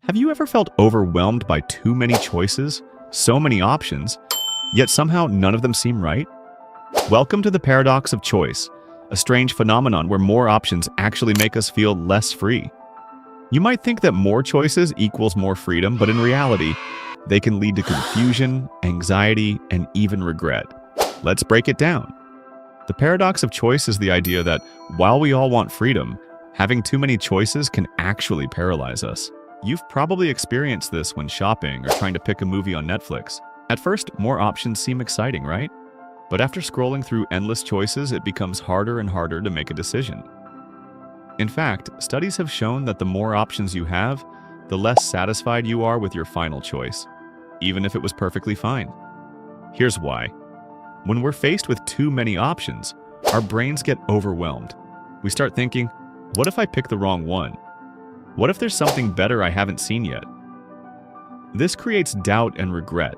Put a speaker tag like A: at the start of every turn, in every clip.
A: Have you ever felt overwhelmed by too many choices, so many options, yet somehow none of them seem right? Welcome to the paradox of choice, a strange phenomenon where more options actually make us feel less free. You might think that more choices equals more freedom, but in reality, they can lead to confusion, anxiety, and even regret. Let's break it down. The paradox of choice is the idea that while we all want freedom, having too many choices can actually paralyze us. You've probably experienced this when shopping or trying to pick a movie on Netflix. At first, more options seem exciting, right? But after scrolling through endless choices, it becomes harder and harder to make a decision. In fact, studies have shown that the more options you have, the less satisfied you are with your final choice, even if it was perfectly fine. Here's why. When we're faced with too many options, our brains get overwhelmed. We start thinking, what if I pick the wrong one? What if there's something better I haven't seen yet? This creates doubt and regret.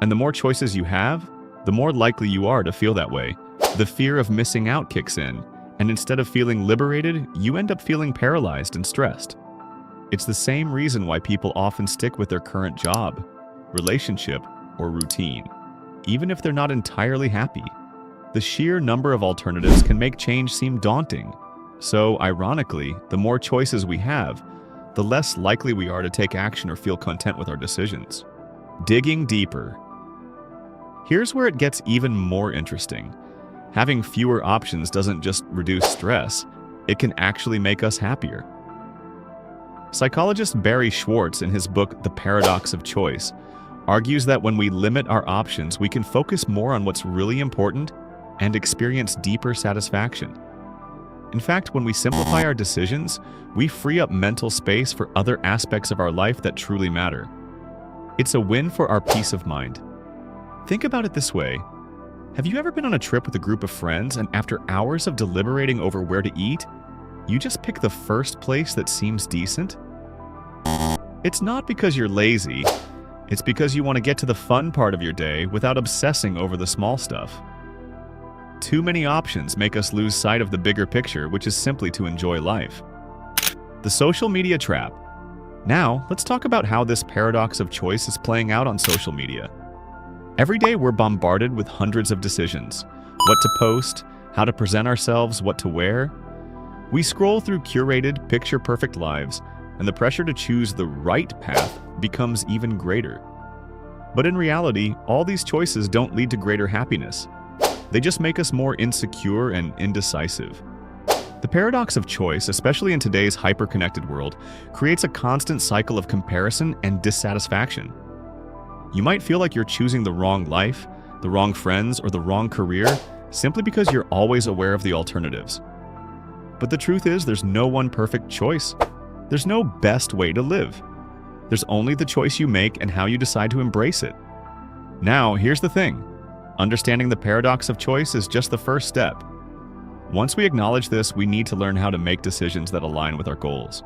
A: And the more choices you have, the more likely you are to feel that way. The fear of missing out kicks in, and instead of feeling liberated, you end up feeling paralyzed and stressed. It's the same reason why people often stick with their current job, relationship, or routine, even if they're not entirely happy. The sheer number of alternatives can make change seem daunting. So, ironically, the more choices we have, the less likely we are to take action or feel content with our decisions. Digging deeper. Here's where it gets even more interesting. Having fewer options doesn't just reduce stress, it can actually make us happier. Psychologist Barry Schwartz, in his book The Paradox of Choice, argues that when we limit our options, we can focus more on what's really important and experience deeper satisfaction. In fact, when we simplify our decisions, we free up mental space for other aspects of our life that truly matter. It's a win for our peace of mind. Think about it this way. Have you ever been on a trip with a group of friends and after hours of deliberating over where to eat, you just pick the first place that seems decent? It's not because you're lazy, it's because you want to get to the fun part of your day without obsessing over the small stuff. Too many options make us lose sight of the bigger picture, which is simply to enjoy life. The social media trap. Now, let's talk about how this paradox of choice is playing out on social media. Every day we're bombarded with hundreds of decisions. What to post, how to present ourselves, what to wear. We scroll through curated, picture-perfect lives, and the pressure to choose the right path becomes even greater. But in reality, all these choices don't lead to greater happiness. They just make us more insecure and indecisive. The paradox of choice, especially in today's hyper-connected world, creates a constant cycle of comparison and dissatisfaction. You might feel like you're choosing the wrong life, the wrong friends, or the wrong career simply because you're always aware of the alternatives. But the truth is, there's no one perfect choice. There's no best way to live. There's only the choice you make and how you decide to embrace it. Now, here's the thing. Understanding the paradox of choice is just the first step. Once we acknowledge this, we need to learn how to make decisions that align with our goals.